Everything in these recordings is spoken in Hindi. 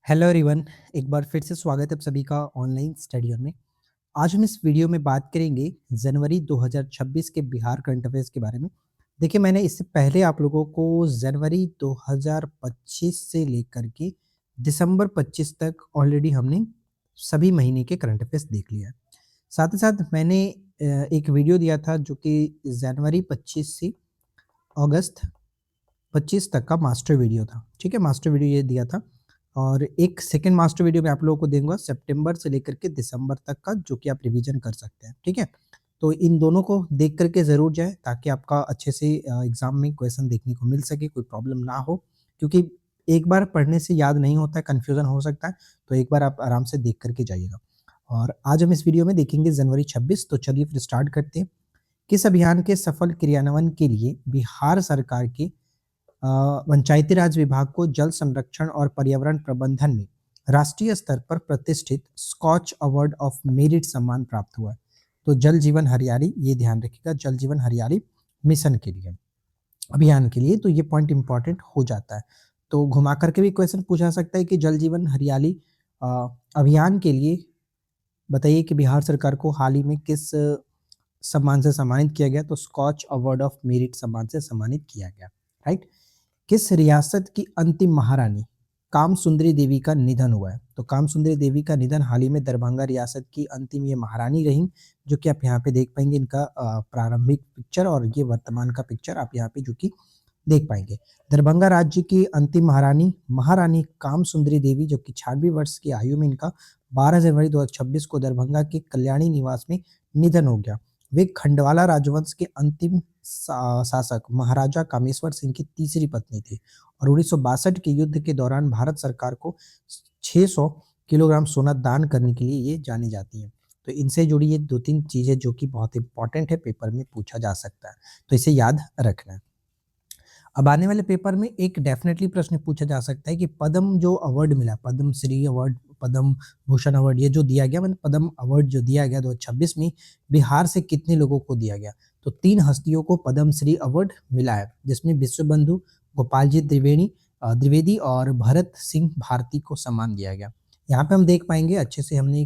Hello everyone. एक बार फिर से स्वागत है आप सभी का ऑनलाइन स्टडी में। आज हम इस वीडियो में बात करेंगे जनवरी 2026 के बिहार करंट अफेयर्स के बारे में। देखिए, मैंने इससे पहले आप लोगों को जनवरी 2025 से लेकर के दिसंबर 25 तक ऑलरेडी हमने सभी महीने के करंट अफेयर्स देख लिया है। साथ ही साथ मैंने एक वीडियो दिया था जो कि जनवरी 25 से अगस्त 25 तक का मास्टर वीडियो था। ठीक है, मास्टर वीडियो ये दिया था। और एक सेकंड मास्टर वीडियो मैं आप लोगों को दूँगा सितंबर से लेकर के दिसंबर तक का, जो कि आप रिवीजन कर सकते हैं। ठीक है? तो इन दोनों को देख कर के ज़रूर जाएँ ताकि आपका अच्छे से एग्ज़ाम में क्वेश्चन देखने को मिल सके, कोई प्रॉब्लम ना हो। क्योंकि एक बार पढ़ने से याद नहीं होता है, कन्फ्यूज़न हो सकता है, तो एक बार आप आराम से देख कर के जाइएगा। और आज हम इस वीडियो में देखेंगे जनवरी 26। तो चलिए फिर स्टार्ट करते हैं। किस अभियान के सफल क्रियान्वयन के लिए बिहार सरकार के पंचायती राज विभाग को जल संरक्षण और पर्यावरण प्रबंधन में राष्ट्रीय स्तर पर प्रतिष्ठित स्कॉच अवार्ड ऑफ मेरिट सम्मान प्राप्त हुआ है? तो जल जीवन हरियाली, ये ध्यान रखिएगा, जल जीवन हरियाली मिशन के लिए, अभियान के लिए, तो ये पॉइंट इंपॉर्टेंट हो जाता है। तो घुमा करके भी क्वेश्चन पूछा सकता है कि जल जीवन हरियाली अ, अभियान के लिए बताइए कि बिहार सरकार को हाल ही में किस सम्मान से सम्मानित किया गया? तो स्कॉच अवार्ड ऑफ मेरिट सम्मान से सम्मानित किया गया। राइट? किस रियासत की अंतिम महारानी कामसुंदरी देवी का निधन हुआ है? तो कामसुंदरी देवी का निधन हाल ही में दरभंगा रियासत की अंतिम ये महारानी रहीं, जो कि आप यहाँ पे देख पाएंगे इनका प्रारंभिक पिक्चर और ये वर्तमान का पिक्चर आप यहाँ पे जो कि देख पाएंगे। दरभंगा राज्य की अंतिम महारानी महारानी कामसुंदरी देवी, जो कि 96 वर्ष की आयु में इनका 12 जनवरी 2026 को दरभंगा के कल्याणी निवास में निधन हो गया। वे खंडवाला राजवंश के अंतिम शासक महाराजा कामेश्वर सिंह की तीसरी पत्नी थी और 1962 के युद्ध के दौरान भारत सरकार को 600 किलोग्राम सोना दान करने के लिए ये जानी जाती हैं। तो इनसे जुड़ी ये 2-3 चीज़ें जो कि बहुत इंपॉर्टेंट है, पेपर में पूछा जा सकता है, तो इसे याद रखना है। अब आने वाले पेपर में एक डेफिनेटली प्रश्न पूछा जा सकता है कि पद्म जो अवार्ड मिला, पद्म श्री अवार्ड, पद्म भूषण अवार्ड, ये जो दिया गया, मतलब पद्म अवार्ड जो दिया गया 2026 में, बिहार से कितने लोगों को दिया गया? तो 3 हस्तियों को पद्म श्री अवार्ड मिला है, जिसमें विश्व बंधु गोपाल जी द्विवेदी और भरत सिंह भारती को सम्मान दिया गया। यहाँ पे हम देख पाएंगे अच्छे से, हमने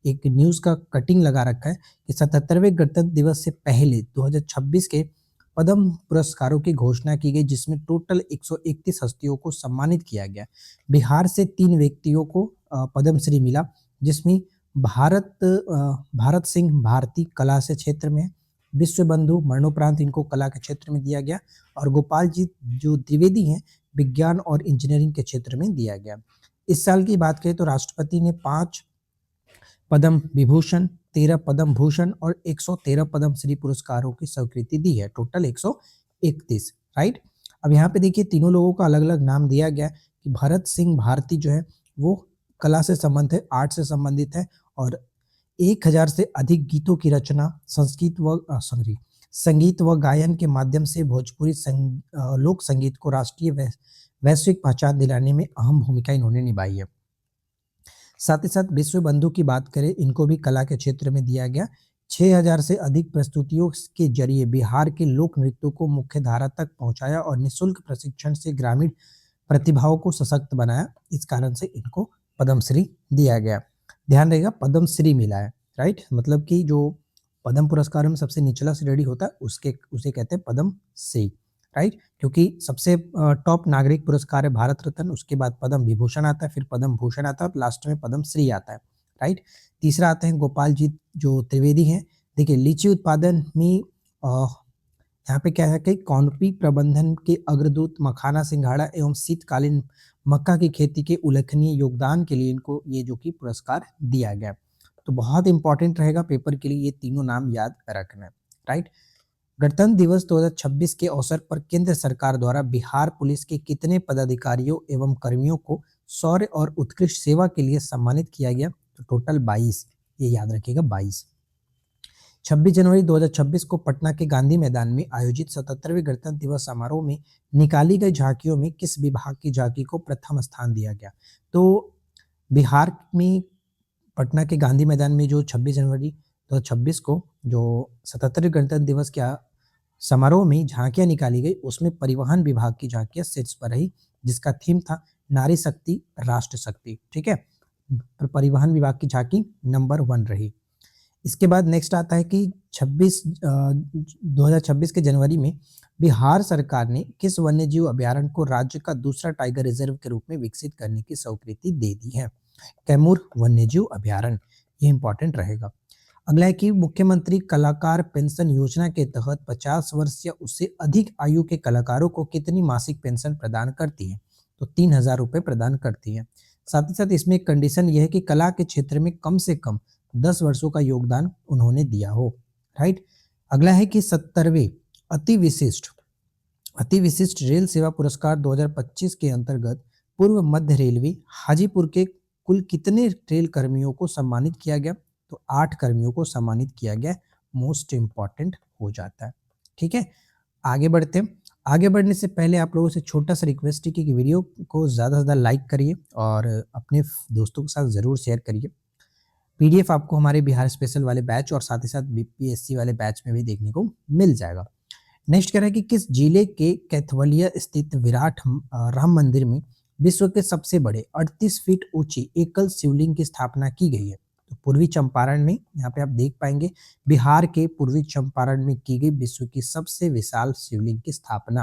एक न्यूज़ का कटिंग लगा रखा है कि 77वें गणतंत्र दिवस से पहले 2026 के पद्म पुरस्कारों की घोषणा की गई, जिसमें टोटल 131 हस्तियों को सम्मानित किया गया। बिहार से 3 व्यक्तियों को पद्मश्री मिला, जिसमें भारत सिंह भारती कला से क्षेत्र में, विश्व बंधु मरणोपरांत इनको कला के क्षेत्र में दिया गया, और गोपाल जी जो द्विवेदी हैं विज्ञान और इंजीनियरिंग के क्षेत्र में दिया गया। इस साल की बात करें तो राष्ट्रपति ने 5 पद्म विभूषण, 13 पद्म भूषण और 113 पद्मश्री पुरस्कारों की स्वीकृति दी है, टोटल 131। राइट? अब यहाँ पे देखिए तीनों लोगों का अलग अलग नाम दिया गया कि भरत सिंह भारती जो है वो कला से संबंधित है, आर्ट से संबंधित है, और 1000 से अधिक गीतों की रचना संगीत व गायन के माध्यम से भोजपुरी लोक संगीत को राष्ट्रीय वैश्विक पहचान दिलाने में अहम भूमिका इन्होंने निभाई है। साथ ही साथ विश्व बंधु की बात करें, इनको भी कला के क्षेत्र में दिया गया। 6000 से अधिक प्रस्तुतियों के जरिए बिहार के लोक नृत्यों को मुख्य धारा तक पहुंचाया और निःशुल्क प्रशिक्षण से ग्रामीण प्रतिभाओं को सशक्त बनाया। इस कारण से इनको पद्मश्री दिया गया। ध्यान रहेगा, पद्मश्री मिला है। राइट? मतलब कि जो पद्म पुरस्कारों में सबसे निचला श्रेणी होता है उसे कहते हैं पद्मश्री। राइट? क्योंकि सबसे टॉप नागरिक पुरस्कार है भारत रत्न, उसके बाद पद्म विभूषण आता है, फिर पद्म भूषण आता है और लास्ट में पद्मश्री आता है। राइट? तीसरा आते हैं गोपाल जी जो त्रिवेदी हैं। देखिए, लीची उत्पादन में यहाँ पे क्या है कि कॉन्पी प्रबंधन के अग्रदूत, मखाना, सिंघाड़ा एवं शीतकालीन मक्का की खेती के उल्लेखनीय योगदान के लिए इनको ये जो कि पुरस्कार दिया गया। तो बहुत इंपॉर्टेंट रहेगा पेपर के लिए, ये तीनों नाम याद रखना। राइट? गणतंत्र दिवस 2026 के अवसर पर केंद्र सरकार द्वारा बिहार पुलिस के कितने पदाधिकारियों एवं कर्मियों को शौर्य और उत्कृष्ट सेवा के लिए सम्मानित किया गया? तो टोटल 22, ये याद रखिएगा, 22। 26 जनवरी 2026 को पटना के गांधी मैदान में आयोजित 77वें गणतंत्र दिवस समारोह में निकाली गई झांकियों में किस विभाग की झांकी को प्रथम स्थान दिया गया? तो बिहार में पटना के गांधी मैदान में जो 26 जनवरी 2026 को जो 77वें गणतंत्र दिवस के समारोह में झांकियां निकाली गई, उसमें परिवहन विभाग की झांकियां शीर्ष पर रही, जिसका थीम था नारी शक्ति, राष्ट्र शक्ति, ठीक है। परिवहन विभाग की झांकी नंबर 1 रही। इसके बाद नेक्स्ट आता है कि 2026 के जनवरी में बिहार सरकार ने किस वन्यजीव अभयारण्य को राज्य का दूसरा टाइगर रिजर्व के रूप में विकसित करने की स्वीकृति दे दी है? कैमूर वन्यजीव अभयारण्य, ये इंपॉर्टेंट रहेगा। अगला है कि मुख्यमंत्री कलाकार पेंशन योजना के तहत 50 वर्ष या उससे अधिक आयु के कलाकारों को कितनी मासिक पेंशन प्रदान करती है? तो 3,000 रुपये प्रदान करती है। साथ ही साथ इसमें एक कंडीशन यह है कि कला के क्षेत्र में कम से कम 10 वर्षों का योगदान उन्होंने दिया हो, राइट। अगला है कि 70वें अति विशिष्ट रेल सेवा पुरस्कार 2025 के अंतर्गत पूर्व मध्य रेलवे हाजीपुर के कुल कितने रेल कर्मियों को सम्मानित किया गया? तो 8 कर्मियों को सम्मानित किया गया। मोस्ट इंपॉर्टेंट हो जाता है, ठीक है। आगे बढ़ते हैं। आगे बढ़ने से पहले आप लोगों से छोटा सा रिक्वेस्ट है कि वीडियो को ज़्यादा से ज़्यादा लाइक करिए और अपने दोस्तों के साथ ज़रूर शेयर करिए। पीडीएफ आपको हमारे बिहार स्पेशल वाले बैच और साथ ही साथ बीपीएससी वाले बैच में भी देखने को मिल जाएगा। नेक्स्ट कह रहा है कि किस जिले के कैथवलिया स्थित विराट राम मंदिर में विश्व के सबसे बड़े 38 फीट ऊंची एकल शिवलिंग की स्थापना की गई है? तो पूर्वी चंपारण में, यहाँ पे आप देख पाएंगे बिहार के पूर्वी चंपारण में की गई विश्व की सबसे विशाल शिवलिंग की स्थापना।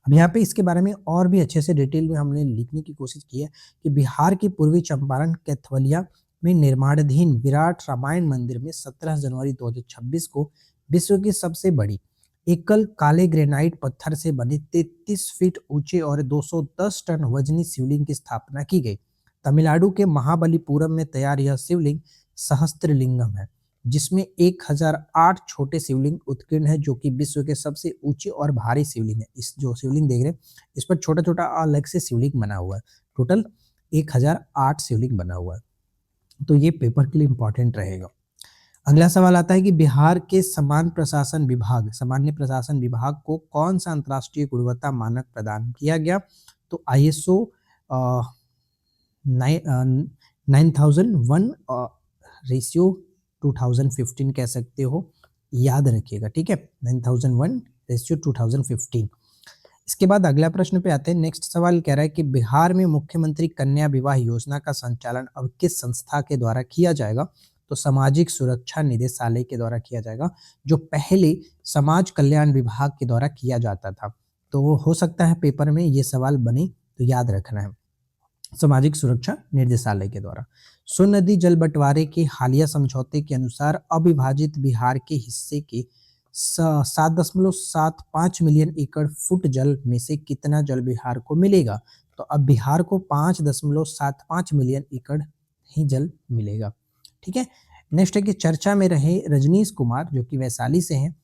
अब यहाँ पे इसके बारे में और भी अच्छे से डिटेल में हमने लिखने की कोशिश की है कि बिहार के पूर्वी चंपारण कैथवलिया में निर्माणाधीन विराट रामायण मंदिर में 17 जनवरी 2026 को विश्व की सबसे बड़ी एकल काले ग्रेनाइट पत्थर से बने 33 फीट ऊंचे और 210 टन वजनी शिवलिंग की स्थापना की गई। तमिलनाडु के महाबलीपुरम में तैयार यह शिवलिंग सहस्त्रलिंगम है, जिसमें 1008 छोटे शिवलिंग उत्कीर्ण है, जो कि विश्व के सबसे ऊंचे और भारी शिवलिंग है। इस जो शिवलिंग देख रहे हैं इस पर छोटा छोटा अलग से शिवलिंग बना हुआ है। टोटल 1008 शिवलिंग बना हुआ है, तो ये पेपर के लिए इंपॉर्टेंट रहेगा। अगला सवाल आता है कि बिहार के सामान्य प्रशासन विभाग को कौन सा अंतर्राष्ट्रीय गुणवत्ता मानक प्रदान किया गया? तो ISO 9001 रेशियो 2015 कह सकते हो, याद रखिएगा, ठीक है। 9001 रेशियो 2015। इसके बाद अगला प्रश्न पे आते हैं। नेक्स्ट सवाल कह रहा है कि बिहार में मुख्यमंत्री कन्या विवाह योजना का संचालन अब किस संस्था के द्वारा किया जाएगा? तो सामाजिक सुरक्षा निदेशालय के द्वारा किया जाएगा, जो पहले समाज कल्याण विभाग के द्वारा किया जाता था। तो हो सकता है पेपर में ये सवाल बने, तो याद रखना है, सामाजिक सुरक्षा निदेशालय के द्वारा। सोन नदी जल बंटवारे के हालिया समझौते के अनुसार अविभाजित बिहार के हिस्से के 7.75 मिलियन एकड़ फुट जल में से कितना जल बिहार को मिलेगा? तो अब बिहार को 5.75 मिलियन एकड़ ही जल मिलेगा, ठीक है। नेक्स्ट है कि चर्चा में रहे रजनीश कुमार, जो कि वैशाली से हैं,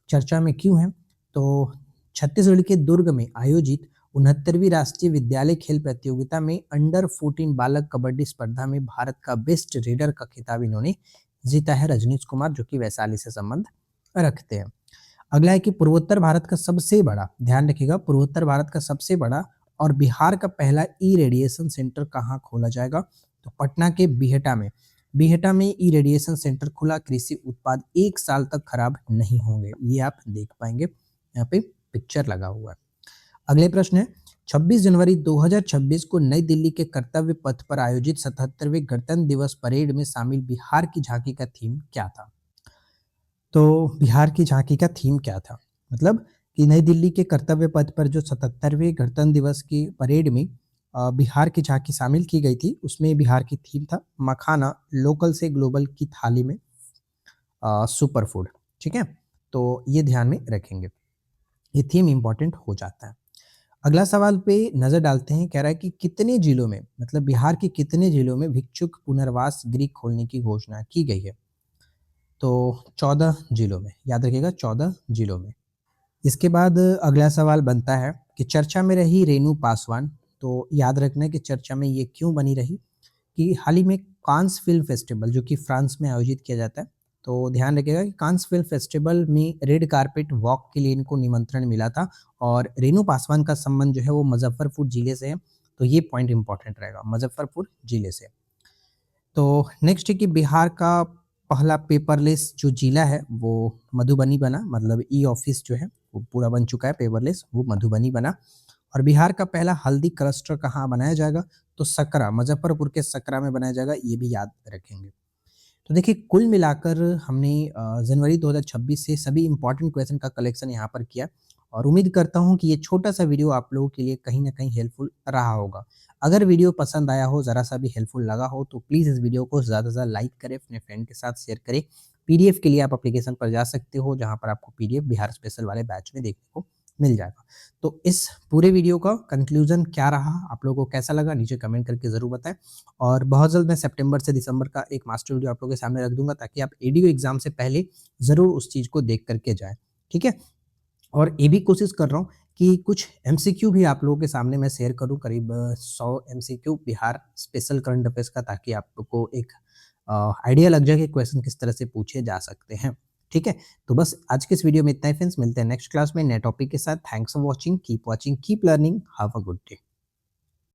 चर्चा में क्यों हैं? तो छत्तीसगढ़ के दुर्ग में आयोजित 69वीं राष्ट्रीय विद्यालय खेल प्रतियोगिता में अंडर 14 बालक कबड्डी स्पर्धा में भारत का बेस्ट रेडर का खिताब इन्होंने जीता है, रजनीश कुमार, जो कि वैशाली से संबंध रखते हैं। अगला है कि पूर्वोत्तर भारत का सबसे बड़ा, ध्यान रखिएगा, पूर्वोत्तर भारत का सबसे बड़ा और बिहार का पहला ई रेडिएशन सेंटर कहाँ खोला जाएगा? तो पटना के बिहटा में ई रेडिएशन सेंटर खुला। कृषि उत्पाद 1 साल तक खराब नहीं होंगे, ये आप देख पाएंगे, यहाँ पे पिक्चर लगा हुआ है। अगले प्रश्न है 26 जनवरी 2026 को नई दिल्ली के कर्तव्य पथ पर आयोजित 77वें गणतंत्र दिवस परेड में शामिल बिहार की झांकी का थीम क्या था? तो बिहार की झांकी का थीम क्या था? मतलब कि नई दिल्ली के कर्तव्य पथ पर जो 77वें गणतंत्र दिवस की परेड में बिहार की झांकी शामिल की गई थी, उसमें बिहार की थीम था मखाना लोकल से ग्लोबल की थाली में सुपर फूड, ठीक है। तो ये ध्यान में रखेंगे, ये थीम इंपॉर्टेंट हो जाता है। अगला सवाल पे नजर डालते हैं। कह रहा है कि कितने जिलों में, मतलब बिहार के कितने जिलों में भिक्षुक पुनर्वास गृह खोलने की घोषणा की गई है? तो 14 जिलों में, याद रखिएगा 14 जिलों में। इसके बाद अगला सवाल बनता है कि चर्चा में रही रेणु पासवान, तो याद रखना है कि चर्चा में ये क्यों बनी रही कि हाल ही में कांस फिल्म फेस्टिवल, जो कि फ्रांस में आयोजित किया जाता है, तो ध्यान रखिएगा कि कांस फिल्म फेस्टिवल में रेड कारपेट वॉक के लिए इनको निमंत्रण मिला था और रेणु पासवान का संबंध जो है वो मुजफ्फरपुर जिले से है, तो ये पॉइंट इंपॉर्टेंट रहेगा, मुजफ्फरपुर जिले से। तो नेक्स्ट है कि बिहार का पहला पेपरलेस जो जिला है वो मधुबनी बना, मतलब ई ऑफिस जो है वो पूरा बन चुका है पेपरलेस, वो मधुबनी बना। और बिहार का पहला हल्दी क्लस्टर कहाँ बनाया जाएगा? तो सकरा, मुज़फ्फरपुर के सकरा में बनाया जाएगा, ये भी याद रखेंगे। तो देखिए कुल मिलाकर हमने जनवरी 2026 से सभी इम्पोर्टेंट क्वेश्चन का कलेक्शन यहाँ पर किया और उम्मीद करता हूँ कि ये छोटा-सा वीडियो आप लोगों के लिए कहीं न कहीं हेल्पफुल रहा होगा। अगर वीडियो पसंद आया हो, ज़रा-सा भी हेल्पफुल लगा हो तो प्लीज़ इस वीडियो को ज़्यादा से ज़्यादा लाइक करें, अपने फ्रेंड के साथ शेयर करें। पीडीएफ के लिए आप एप्लीकेशन पर जा सकते हो, जहाँ पर आपको पीडीएफ बिहार स्पेशल वाले बैच में देखने को मिल जाएगा। तो इस पूरे वीडियो का कंक्लूज़न क्या रहा, आप लोगों को कैसा लगा नीचे कमेंट करके ज़रूर बताएँ। और बहुत जल्द मैं सितंबर से दिसंबर का एक मास्टर वीडियो आप लोगों के सामने रख दूँगा ताकि आप एडीओ एग्ज़ाम से पहले ज़रूर उस चीज़ को देख कर के जाएँ, ठीक है? और ये भी कोशिश कर रहा हूँ कि कुछ एमसीक्यू भी आप लोगों के सामने मैं शेयर करूँ करीब 100 MCQ Bihar special current affairs का ताकि आपको एक आइडिया लग जाए कि क्वेश्चन किस तरह से पूछे जा सकते हैं, ठीक है? तो बस आज के इस वीडियो में इतना ही फ्रेंड्स, मिलते हैं नेक्स्ट क्लास में नए टॉपिक के साथ। Thanks for watching, keep learning, have a good day.